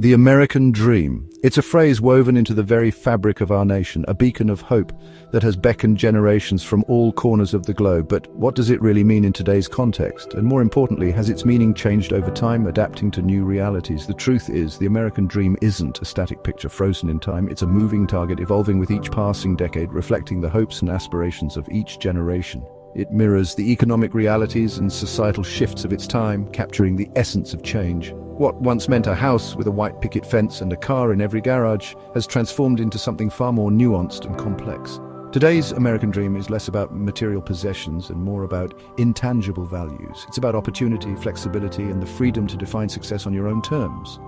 The American dream. It's a phrase woven into the very fabric of our nation, a beacon of hope that has beckoned generations from all corners of the globe. But what does it really mean in today's context? And more importantly, has its meaning changed over time, adapting to new realities? The truth is, the American dream isn't a static picture frozen in time. It's a moving target, evolving with each passing decade, reflecting the hopes and aspirations of each generation. It mirrors the economic realities and societal shifts of its time, capturing the essence of change. What once meant a house with a white picket fence and a car in every garage has transformed into something far more nuanced and complex. Today's American dream is less about material possessions and more about intangible values. It's about opportunity, flexibility, and the freedom to define success on your own terms,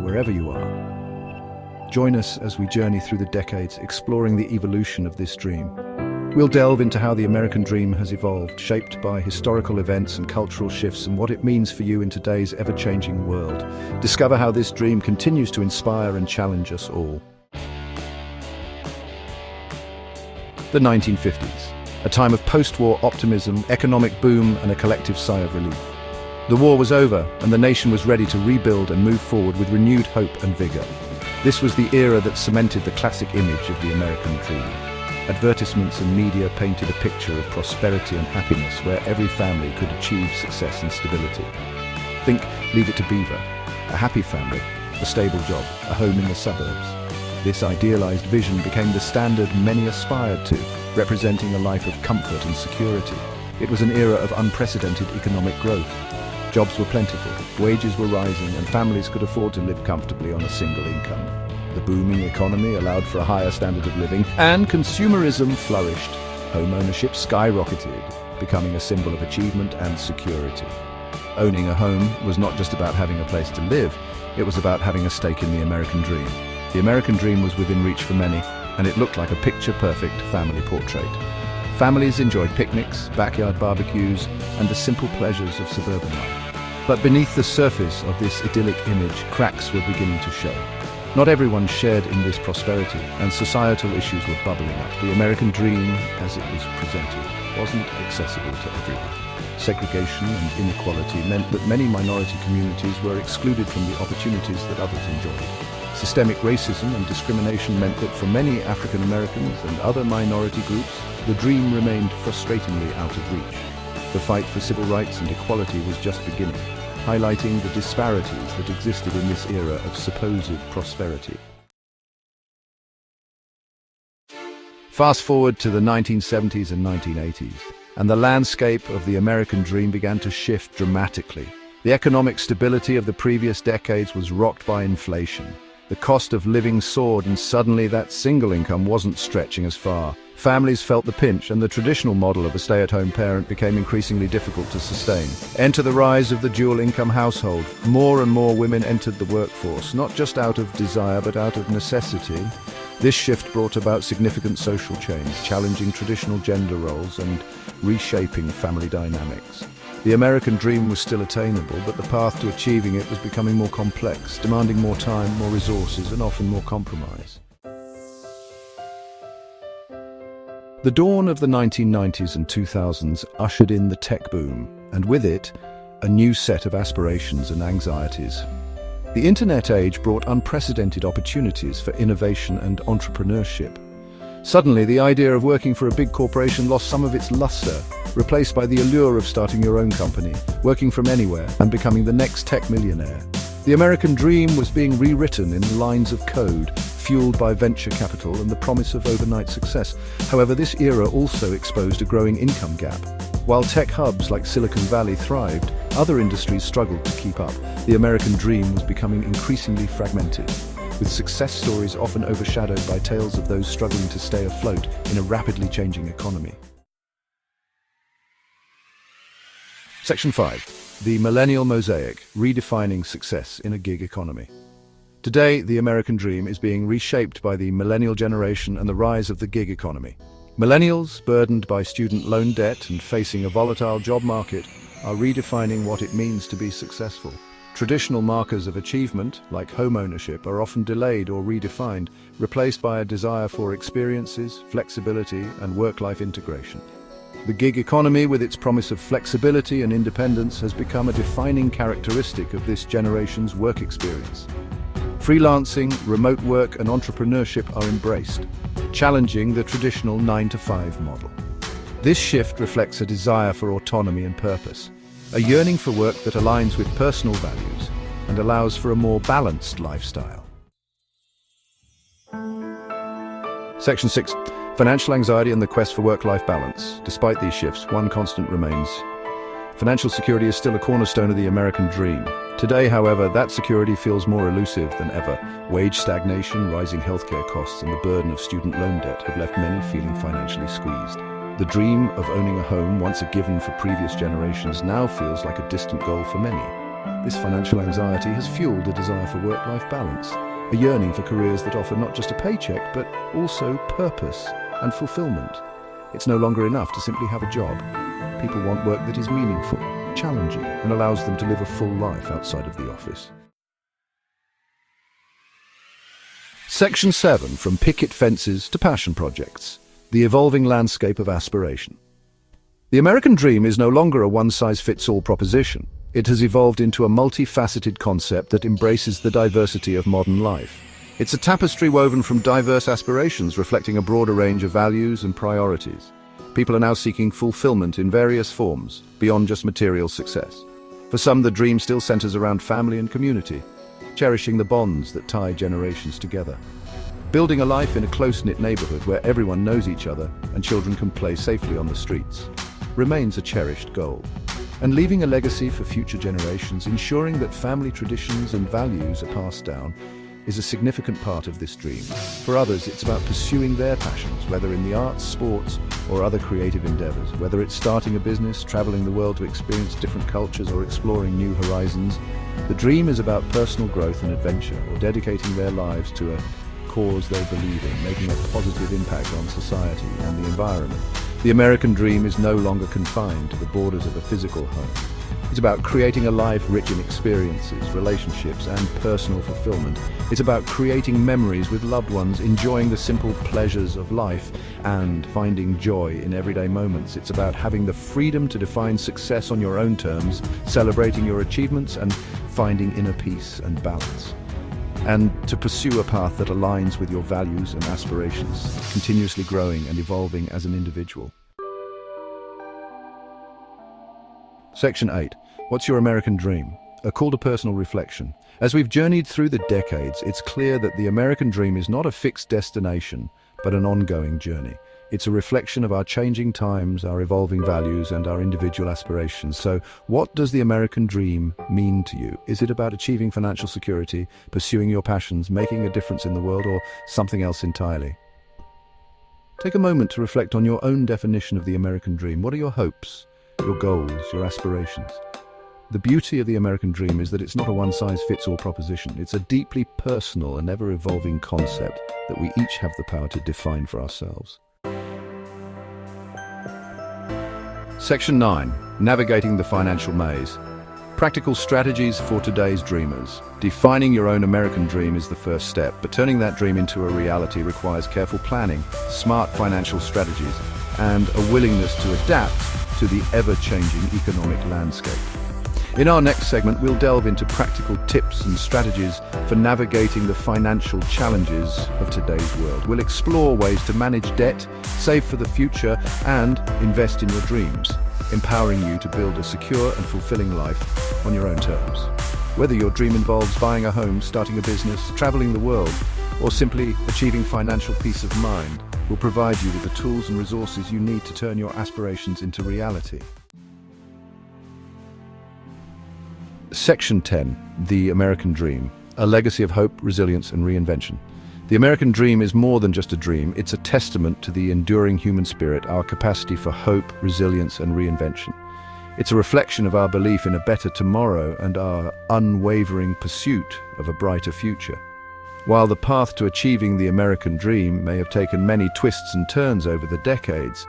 wherever you are. Join us as we journey through the decades, exploring the evolution of this dream. We'll delve into how the American dream has evolved, shaped by historical events and cultural shifts, and what it means for you in today's ever-changing world. Discover how this dream continues to inspire and challenge us all. The 1950s, a time of post-war optimism, economic boom, and a collective sigh of relief. The war was over, and the nation was ready to rebuild and move forward with renewed hope and vigor. This was the era that cemented the classic image of the American dream. Advertisements and media painted a picture of prosperity and happiness where every family could achieve success and stability. Think Leave It to Beaver, a happy family, a stable job, a home in the suburbs. This idealized vision became the standard many aspired to, representing a life of comfort and security. It was an era of unprecedented economic growth. Jobs were plentiful, wages were rising, and families could afford to live comfortably on a single income. The booming economy allowed for a higher standard of living, and consumerism flourished. Home ownership skyrocketed, becoming a symbol of achievement and security. Owning a home was not just about having a place to live, it was about having a stake in the American dream. The American dream was within reach for many, and it looked like a picture-perfect family portrait. Families enjoyed picnics, backyard barbecues, and the simple pleasures of suburban life. But beneath the surface of this idyllic image, cracks were beginning to show. Not everyone shared in this prosperity, and societal issues were bubbling up. The American dream, as it was presented, wasn't accessible to everyone. Segregation and inequality meant that many minority communities were excluded from the opportunities that others enjoyed. Systemic racism and discrimination meant that for many African Americans and other minority groups, the dream remained frustratingly out of reach. The fight for civil rights and equality was just beginning, highlighting the disparities that existed in this era of supposed prosperity. Fast forward to the 1970s and 1980s, and the landscape of the American dream began to shift dramatically. The economic stability of the previous decades was rocked by inflation. The cost of living soared, and suddenly that single income wasn't stretching as far. Families felt the pinch, and the traditional model of a stay-at-home parent became increasingly difficult to sustain. Enter the rise of the dual-income household. More and more women entered the workforce, not just out of desire but out of necessity. This shift brought about significant social change, challenging traditional gender roles and reshaping family dynamics. The American dream was still attainable, but the path to achieving it was becoming more complex, demanding more time, more resources, and often more compromise. The dawn of the 1990s and 2000s ushered in the tech boom, and with it, a new set of aspirations and anxieties. The internet age brought unprecedented opportunities for innovation and entrepreneurship. Suddenly, the idea of working for a big corporation lost some of its luster, replaced by the allure of starting your own company, working from anywhere, and becoming the next tech millionaire. The American dream was being rewritten in lines of code, fueled by venture capital and the promise of overnight success. However, this era also exposed a growing income gap. While tech hubs like Silicon Valley thrived, other industries struggled to keep up. The American dream was becoming increasingly fragmented, with success stories often overshadowed by tales of those struggling to stay afloat in a rapidly changing economy. Section 5. The Millennial Mosaic, Redefining Success in a Gig Economy. Today, the American dream is being reshaped by the millennial generation and the rise of the gig economy. Millennials, burdened by student loan debt and facing a volatile job market, are redefining what it means to be successful. Traditional markers of achievement, like home ownership, are often delayed or redefined, replaced by a desire for experiences, flexibility, and work-life integration. The gig economy, with its promise of flexibility and independence, has become a defining characteristic of this generation's work experience. Freelancing, remote work, and entrepreneurship are embraced, challenging the traditional 9-to-5 model. This shift reflects a desire for autonomy and purpose, a yearning for work that aligns with personal values and allows for a more balanced lifestyle. Section 6. Financial anxiety and the quest for work-life balance. Despite these shifts, one constant remains. Financial security is still a cornerstone of the American dream. Today, however, that security feels more elusive than ever. Wage stagnation, rising healthcare costs, and the burden of student loan debt have left many feeling financially squeezed. The dream of owning a home, once a given for previous generations, now feels like a distant goal for many. This financial anxiety has fueled a desire for work-life balance, a yearning for careers that offer not just a paycheck, but also purpose and fulfillment. It's no longer enough to simply have a job. People want work that is meaningful, challenging, and allows them to live a full life outside of the office. Section 7. From picket fences to passion projects. The evolving landscape of aspiration. The American dream is no longer a one-size-fits-all proposition. It has evolved into a multifaceted concept that embraces the diversity of modern life. It's a tapestry woven from diverse aspirations, reflecting a broader range of values and priorities. People are now seeking fulfillment in various forms, beyond just material success. For some, the dream still centers around family and community, cherishing the bonds that tie generations together. Building a life in a close-knit neighborhood where everyone knows each other and children can play safely on the streets remains a cherished goal. And leaving a legacy for future generations, ensuring that family traditions and values are passed down, is a significant part of this dream. For others, it's about pursuing their passions, whether in the arts, sports, or other creative endeavors. Whether it's starting a business, traveling the world to experience different cultures, or exploring new horizons, the dream is about personal growth and adventure, or dedicating their lives to a cause they believe in, making a positive impact on society and the environment. The American dream is no longer confined to the borders of a physical home. It's about creating a life rich in experiences, relationships, and personal fulfillment. It's about creating memories with loved ones, enjoying the simple pleasures of life, and finding joy in everyday moments. It's about having the freedom to define success on your own terms, celebrating your achievements, and finding inner peace and balance. And to pursue a path that aligns with your values and aspirations, continuously growing and evolving as an individual. Section 8. What's your American dream? A call to personal reflection. As we've journeyed through the decades, it's clear that the American dream is not a fixed destination, but an ongoing journey. It's a reflection of our changing times, our evolving values, and our individual aspirations. So, what does the American dream mean to you? Is it about achieving financial security, pursuing your passions, making a difference in the world, or something else entirely? Take a moment to reflect on your own definition of the American dream. What are your hopes, your goals, your aspirations? The beauty of the American dream is that it's not a one-size-fits-all proposition. It's a deeply personal and ever-evolving concept that we each have the power to define for ourselves. Section 9. Navigating the financial maze. Practical strategies for today's dreamers. Defining your own American dream is the first step, but turning that dream into a reality requires careful planning, smart financial strategies, and a willingness to adapt to the ever-changing economic landscape. In our next segment, we'll delve into practical tips and strategies for navigating the financial challenges of today's world. We'll explore ways to manage debt, save for the future, and invest in your dreams, empowering you to build a secure and fulfilling life on your own terms. Whether your dream involves buying a home, starting a business, traveling the world, or simply achieving financial peace of mind, we'll provide you with the tools and resources you need to turn your aspirations into reality. Section 10. The American Dream. A legacy of hope, resilience, and reinvention. The American dream is more than just a dream. It's a testament to the enduring human spirit, our capacity for hope, resilience, and reinvention. It's a reflection of our belief in a better tomorrow and our unwavering pursuit of a brighter future. While the path to achieving the American dream may have taken many twists and turns over the decades,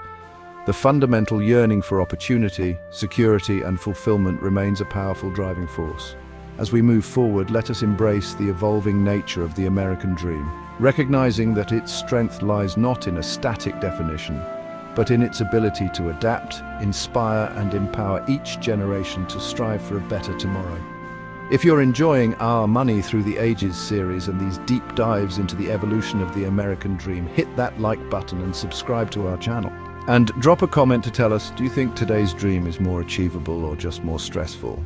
the fundamental yearning for opportunity, security, and fulfillment remains a powerful driving force. As we move forward, let us embrace the evolving nature of the American dream, recognizing that its strength lies not in a static definition, but in its ability to adapt, inspire, and empower each generation to strive for a better tomorrow. If you're enjoying Our Money Through the Ages series and these deep dives into the evolution of the American dream, hit that like button and subscribe to our channel. And drop a comment to tell us, do you think today's dream is more achievable or just more stressful?